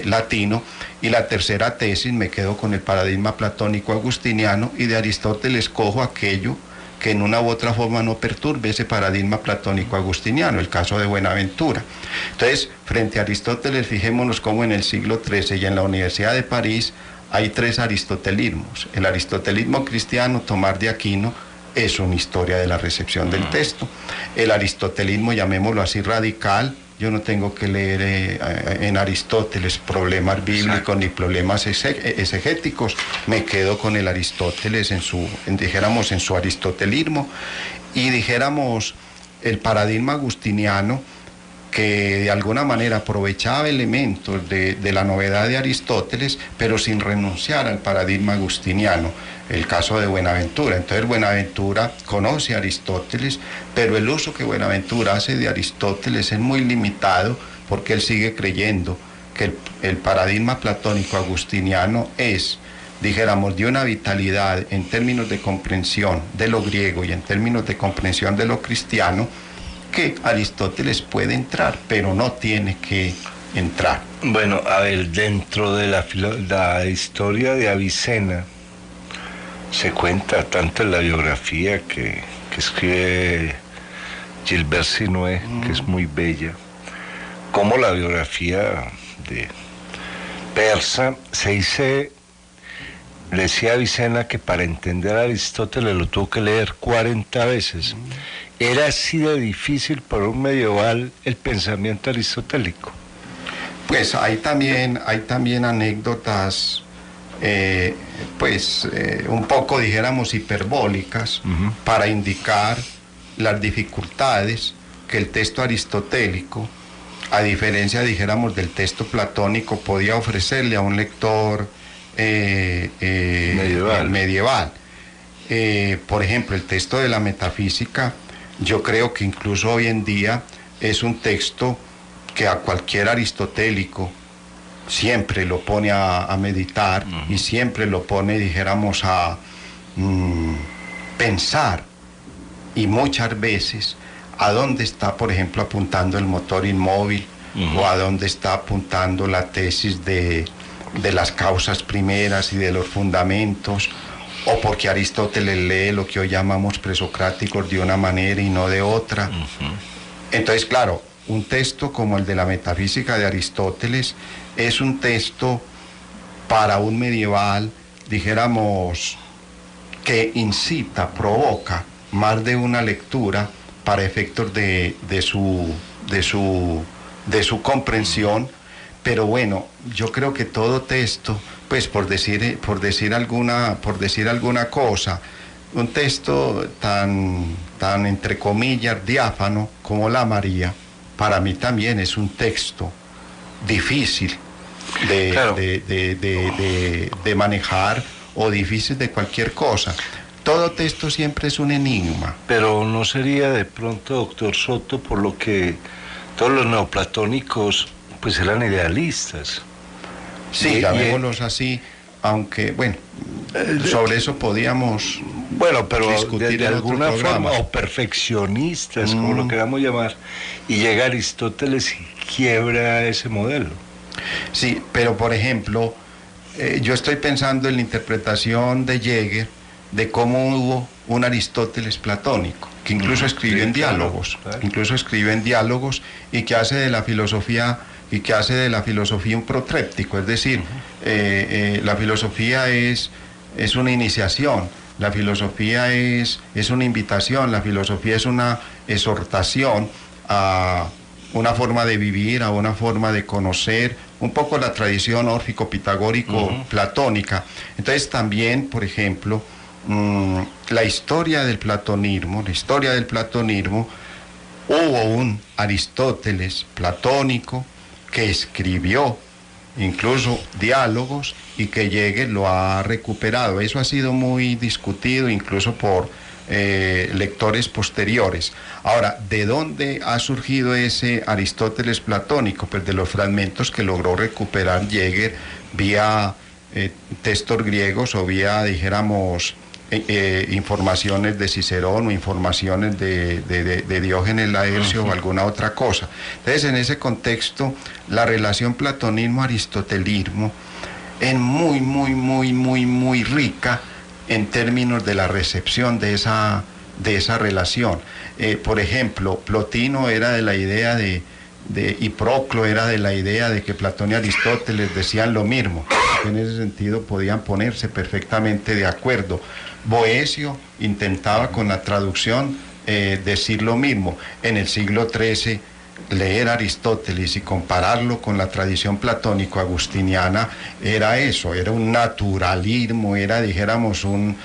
latino. Y la tercera tesis, me quedo con el paradigma platónico agustiniano, y de Aristóteles cojo aquello que en una u otra forma no perturbe ese paradigma platónico agustiniano, el caso de Buenaventura. Entonces, frente a Aristóteles, fijémonos cómo en el siglo XIII y en la Universidad de París hay 3 aristotelismos. El aristotelismo cristiano, Tomás de Aquino, es una historia de la recepción del texto. El aristotelismo, llamémoslo así, radical, yo no tengo que leer en Aristóteles problemas bíblicos ni problemas exegéticos, me quedo con el Aristóteles dijéramos en su aristotelismo, y dijéramos el paradigma agustiniano, que de alguna manera aprovechaba elementos de la novedad de Aristóteles, pero sin renunciar al paradigma agustiniano, el caso de Buenaventura. Entonces Buenaventura conoce a Aristóteles, pero el uso que Buenaventura hace de Aristóteles es muy limitado, porque él sigue creyendo que el paradigma platónico agustiniano es dijéramos, de una vitalidad en términos de comprensión de lo griego y en términos de comprensión de lo cristiano, que Aristóteles puede entrar, pero no tiene que entrar. Bueno, a ver, dentro de la historia de Avicena, se cuenta tanto en la biografía que escribe Gilbert Sinué, que es muy bella, como la biografía de Persa, le decía a Avicena que para entender a Aristóteles lo tuvo que leer 40 veces. Era así de difícil para un medieval el pensamiento aristotélico. Pues hay también anécdotas, un poco, dijéramos, hiperbólicas, para indicar las dificultades que el texto aristotélico, a diferencia, dijéramos, del texto platónico, podía ofrecerle a un lector medieval. Por ejemplo, el texto de la metafísica, yo creo que incluso hoy en día es un texto que a cualquier aristotélico siempre lo pone a meditar, y siempre lo pone, dijéramos, a pensar, y muchas veces a dónde está, por ejemplo, apuntando el motor inmóvil, o a dónde está apuntando la tesis de las causas primeras y de los fundamentos, o porque Aristóteles lee lo que hoy llamamos presocráticos de una manera y no de otra. Entonces, claro, un texto como el de la metafísica de Aristóteles es un texto para un medieval, dijéramos, que incita, provoca más de una lectura para efectos de su comprensión. Pero bueno, yo creo que todo texto, pues por decir alguna cosa, un texto tan entre comillas diáfano como la María, para mí también es un texto difícil de manejar, o difícil de cualquier cosa. Todo texto siempre es un enigma. Pero no sería de pronto, doctor Soto, por lo que todos los neoplatónicos pues eran idealistas. Sí, llamémoslos así, aunque, bueno, sobre eso podíamos pero discutir de alguna forma, o perfeccionistas, como lo queramos llamar, y llega Aristóteles y quiebra ese modelo. Sí, pero por ejemplo, yo estoy pensando en la interpretación de Jäger de cómo hubo un Aristóteles platónico, que incluso escribió en diálogos, y que hace de la filosofía un protréptico, es decir, la filosofía es una iniciación, la filosofía es una invitación, la filosofía es una exhortación a una forma de vivir, a una forma de conocer, un poco la tradición órfico-pitagórico-platónica. Entonces también, por ejemplo, la historia del platonismo, hubo un Aristóteles platónico que escribió incluso diálogos, y que Jäger lo ha recuperado. Eso ha sido muy discutido incluso por lectores posteriores. Ahora, ¿de dónde ha surgido ese Aristóteles platónico? Pues de los fragmentos que logró recuperar Jäger vía textos griegos, o vía, dijéramos, informaciones de Cicerón, o informaciones de Diógenes Laercio, o alguna otra cosa. Entonces, en ese contexto, la relación platonismo-aristotelismo es muy rica en términos de la recepción de esa relación. Por ejemplo, Plotino era de la idea y Proclo era de la idea de que Platón y Aristóteles decían lo mismo. En ese sentido podían ponerse perfectamente de acuerdo. Boecio intentaba con la traducción decir lo mismo. En el siglo XIII, leer a Aristóteles y compararlo con la tradición platónico-agustiniana era eso, era un naturalismo, era, dijéramos, un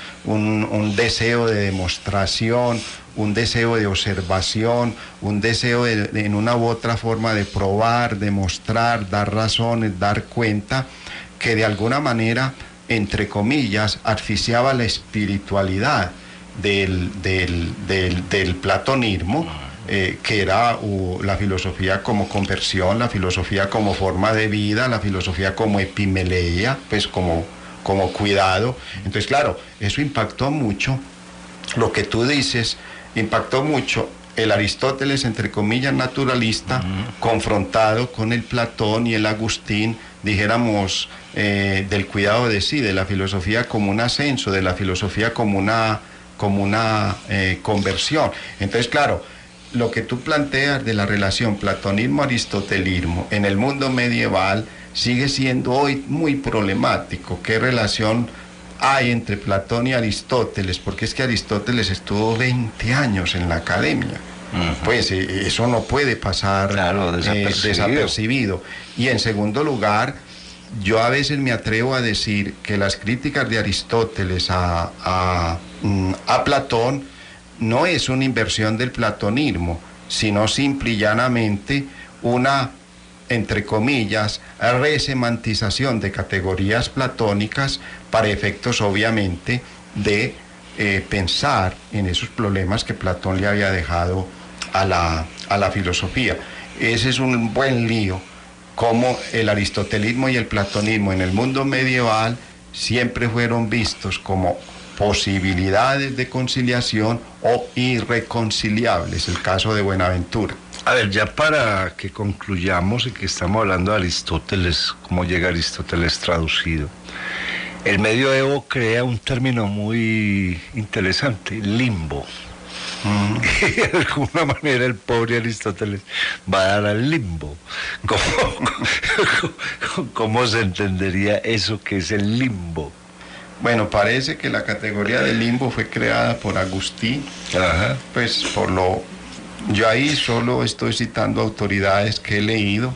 deseo de demostración, un deseo de observación, un deseo en una u otra forma de probar, demostrar, dar razones, dar cuenta, que de alguna manera, entre comillas, asfixiaba la espiritualidad del platonismo, que era la filosofía como conversión, la filosofía como forma de vida, la filosofía como epimeleia, pues como como cuidado. Entonces, claro, eso impactó mucho, lo que tú dices, impactó mucho el Aristóteles, entre comillas, naturalista, confrontado con el Platón y el Agustín, dijéramos, del cuidado de sí, de la filosofía como un ascenso, de la filosofía como una conversión. Entonces, claro, lo que tú planteas de la relación platonismo-aristotelismo en el mundo medieval sigue siendo hoy muy problemático. ¿Qué relación hay entre Platón y Aristóteles? Porque es que Aristóteles estuvo 20 años en la academia. Pues eso no puede pasar, claro, desapercibido. Y en segundo lugar, yo a veces me atrevo a decir que las críticas de Aristóteles a Platón no es una inversión del platonismo, sino simple y llanamente una, entre comillas, resemantización de categorías platónicas para efectos, obviamente, de pensar en esos problemas que Platón le había dejado a la filosofía. Ese es un buen lío, como el aristotelismo y el platonismo en el mundo medieval siempre fueron vistos como posibilidades de conciliación o irreconciliables, el caso de Buenaventura. A ver, ya para que concluyamos y que estamos hablando de Aristóteles, cómo llega Aristóteles traducido, el medioevo crea un término muy interesante, limbo. Y de alguna manera el pobre Aristóteles va a dar al limbo. ¿Cómo se entendería eso que es el limbo? Bueno, parece que la categoría de limbo fue creada por Agustín. Ajá. Pues yo ahí solo estoy citando autoridades que he leído.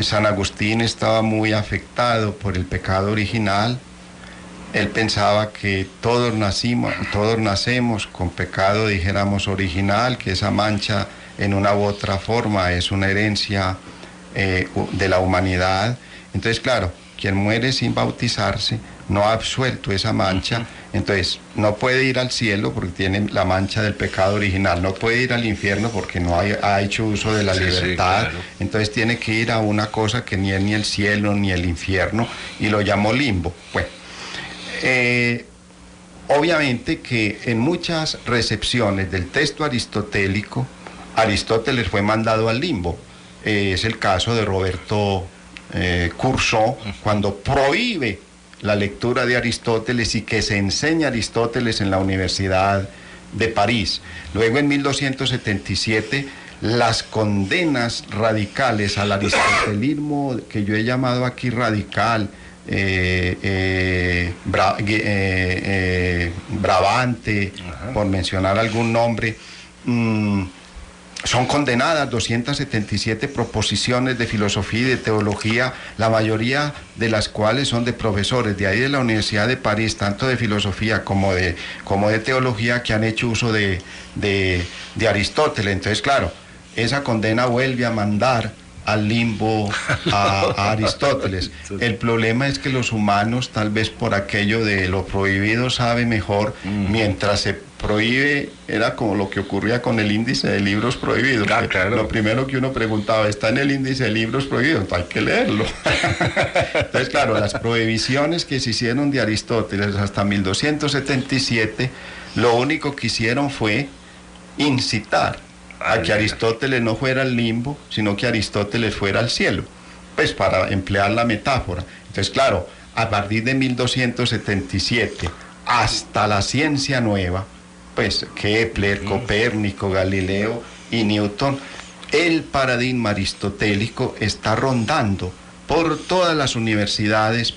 San Agustín estaba muy afectado por el pecado original. Él pensaba que todos nacemos con pecado, dijéramos, original, que esa mancha en una u otra forma es una herencia de la humanidad. Entonces, claro, quien muere sin bautizarse no ha absuelto esa mancha, entonces no puede ir al cielo porque tiene la mancha del pecado original, no puede ir al infierno porque no ha hecho uso de la libertad, claro. Entonces tiene que ir a una cosa que ni es ni el cielo ni el infierno, y lo llamó limbo. Bueno, obviamente que en muchas recepciones del texto aristotélico, Aristóteles fue mandado al limbo. Es el caso de Roberto Courson, cuando prohíbe la lectura de Aristóteles y que se enseña Aristóteles en la Universidad de París. Luego, en 1277, las condenas radicales al aristotelismo, que yo he llamado aquí radical, Bravante, por mencionar algún nombre, son condenadas 277 proposiciones de filosofía y de teología, la mayoría de las cuales son de profesores de ahí de la Universidad de París, tanto de filosofía como de teología, que han hecho uso de Aristóteles. Entonces, claro, esa condena vuelve a mandar al limbo a Aristóteles. El problema es que los humanos, tal vez por aquello de lo prohibido sabe mejor, mientras se prohíbe, era como lo que ocurría con el índice de libros prohibidos. Claro. Lo primero que uno preguntaba, ¿está en el índice de libros prohibidos? Hay que leerlo. Entonces, claro, las prohibiciones que se hicieron de Aristóteles hasta 1277, lo único que hicieron fue incitar a que Aristóteles no fuera al limbo, sino que Aristóteles fuera al cielo, pues para emplear la metáfora. Entonces, claro, a partir de 1277 hasta la ciencia nueva, pues Kepler, Copérnico, Galileo y Newton, el paradigma aristotélico está rondando por todas las universidades,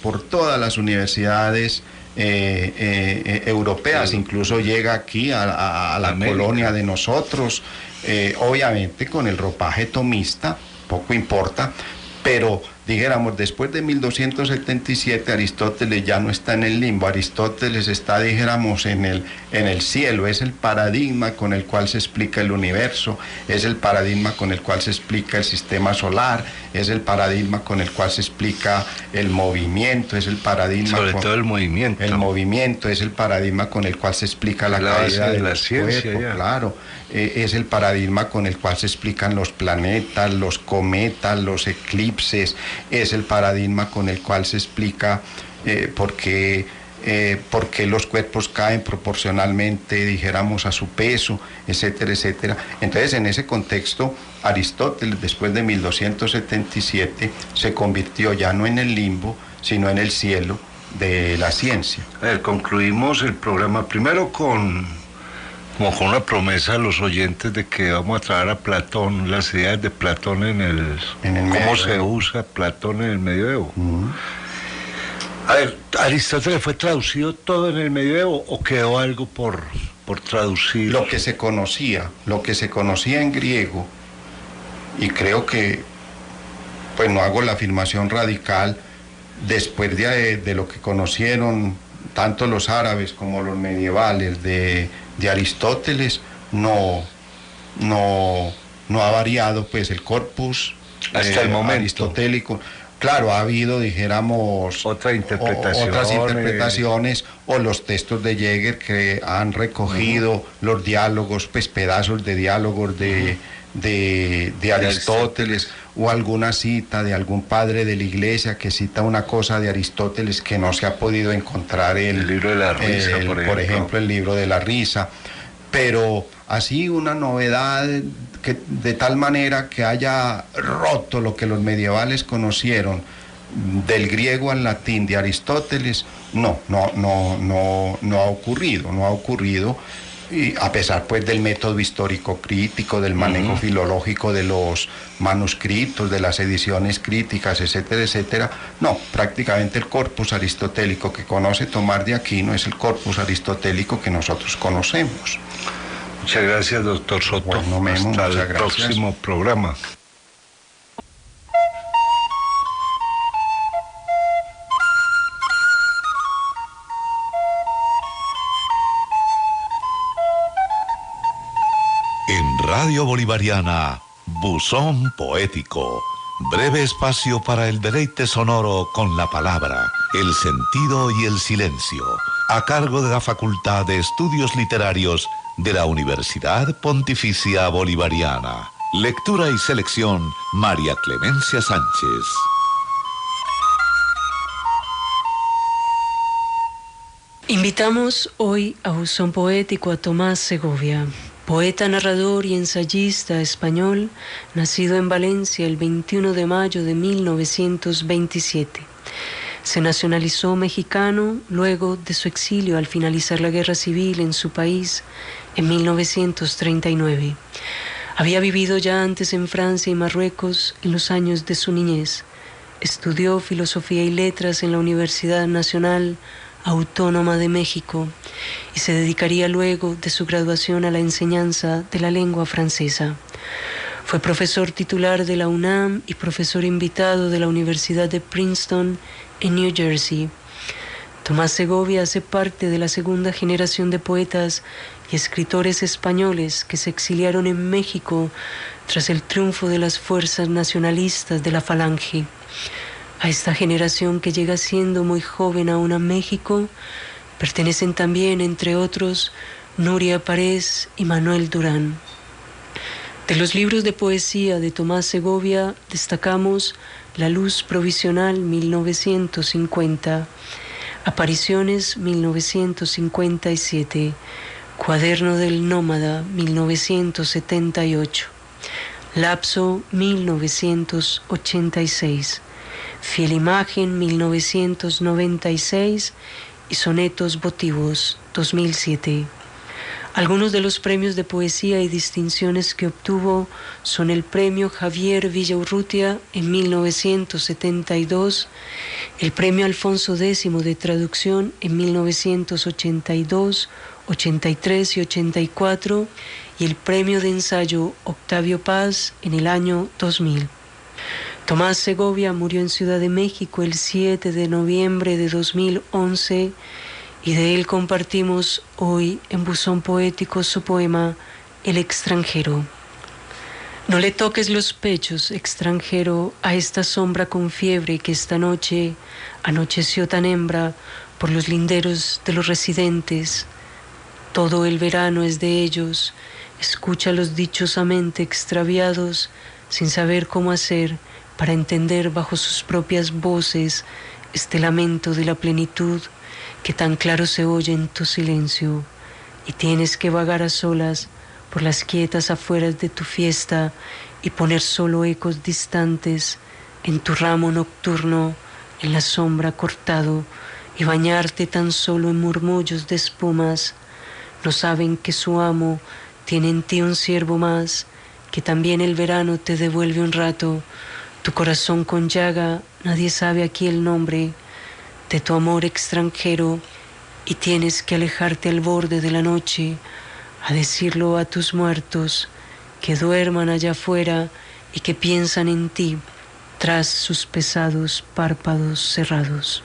europeas, incluso llega aquí a la colonia de nosotros, obviamente con el ropaje tomista, poco importa, pero dijéramos, después de 1277 Aristóteles ya no está en el limbo, Aristóteles está, dijéramos, en el cielo. Es el paradigma con el cual se explica el universo, es el paradigma con el cual se explica el sistema solar, es el paradigma con el cual se explica el movimiento, es el paradigma... Sobre todo el movimiento. El movimiento es el paradigma con el cual se explica la caída de la ciencia, claro. Es el paradigma con el cual se explican los planetas, los cometas, los eclipses, es el paradigma con el cual se explica porque los cuerpos caen proporcionalmente, dijéramos, a su peso, etcétera, etcétera. Entonces, en ese contexto, Aristóteles, después de 1277, se convirtió ya no en el limbo, sino en el cielo de la ciencia. A ver, concluimos el programa primero como con una promesa a los oyentes de que vamos a traer a Platón, las ideas de Platón cómo se usa Platón en el medioevo. A ver, ¿Aristóteles fue traducido todo en el medioevo o quedó algo por traducir? Lo que se conocía en griego, y creo que, pues no hago la afirmación radical, después de lo que conocieron tanto los árabes como los medievales de Aristóteles, no ha variado pues el corpus hasta el momento aristotélico. Claro, ha habido, dijéramos, otras interpretaciones o los textos de Jäger que han recogido los diálogos, pues pedazos de diálogos de Aristóteles, o alguna cita de algún padre de la iglesia que cita una cosa de Aristóteles que no se ha podido encontrar el libro de la risa, por ejemplo, el libro de la risa. Pero así una novedad que de tal manera que haya roto lo que los medievales conocieron del griego al latín de Aristóteles, no ha ocurrido, y a pesar pues del método histórico crítico, del manejo filológico de los manuscritos, de las ediciones críticas, etcétera, etcétera, no, prácticamente el corpus aristotélico que conoce Tomás de Aquino es el corpus aristotélico que nosotros conocemos. Muchas gracias, doctor Soto. Bueno, Memo, hasta muchas el gracias. Próximo programa. En Radio Bolivariana, Buzón Poético, breve espacio para el deleite sonoro con la palabra, el sentido y el silencio, a cargo de la Facultad de Estudios Literarios de la Universidad Pontificia Bolivariana. Lectura y selección, María Clemencia Sánchez. Invitamos hoy a Buzón Poético a Tomás Segovia, poeta, narrador y ensayista español, nacido en Valencia el 21 de mayo de 1927. Se nacionalizó mexicano luego de su exilio al finalizar la guerra civil en su país en 1939. Había vivido ya antes en Francia y Marruecos en los años de su niñez. Estudió Filosofía y Letras en la Universidad Nacional Autónoma de México y se dedicaría luego de su graduación a la enseñanza de la lengua francesa. Fue profesor titular de la UNAM y profesor invitado de la Universidad de Princeton en New Jersey. Tomás Segovia hace parte de la segunda generación de poetas y escritores españoles que se exiliaron en México tras el triunfo de las fuerzas nacionalistas de la Falange. A esta generación, que llega siendo muy joven aún a México, pertenecen también, entre otros, Nuria Párez y Manuel Durán. De los libros de poesía de Tomás Segovia destacamos La Luz Provisional, 1950, Apariciones, 1957, Cuaderno del Nómada, 1978, Lapso, 1986, Fiel Imagen, 1996 y Sonetos Votivos, 2007. Algunos de los premios de poesía y distinciones que obtuvo son el Premio Javier Villaurrutia en 1972, el Premio Alfonso X de Traducción en 1982, 83 y 84 y el Premio de Ensayo Octavio Paz en el año 2000. Tomás Segovia murió en Ciudad de México el 7 de noviembre de 2011 y de él compartimos hoy en Buzón Poético su poema El extranjero. No le toques los pechos, extranjero, a esta sombra con fiebre que esta noche anocheció tan hembra por los linderos de los residentes. Todo el verano es de ellos, escúchalos dichosamente extraviados, sin saber cómo hacer para entender bajo sus propias voces este lamento de la plenitud que tan claro se oye en tu silencio, y tienes que vagar a solas por las quietas afueras de tu fiesta y poner solo ecos distantes en tu ramo nocturno, en la sombra cortado, y bañarte tan solo en murmullos de espumas. No saben que su amo tiene en ti un siervo más, que también el verano te devuelve un rato, tu corazón con llaga, nadie sabe aquí el nombre de tu amor extranjero, y tienes que alejarte al borde de la noche a decirlo a tus muertos que duerman allá afuera y que piensan en ti tras sus pesados párpados cerrados.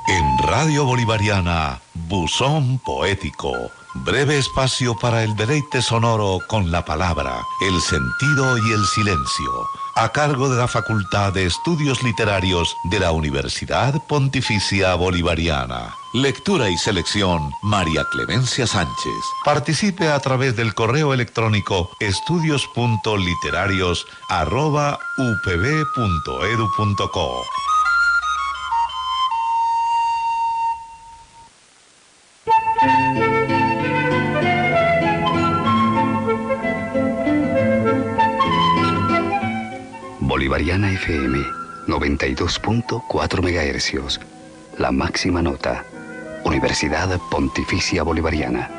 En Radio Bolivariana, Buzón Poético, breve espacio para el deleite sonoro con la palabra, el sentido y el silencio, a cargo de la Facultad de Estudios Literarios de la Universidad Pontificia Bolivariana. Lectura y selección, María Clemencia Sánchez. Participe a través del correo electrónico estudios.literarios@upb.edu.co. Bolivariana FM 92.4 MHz. La máxima nota. Universidad Pontificia Bolivariana.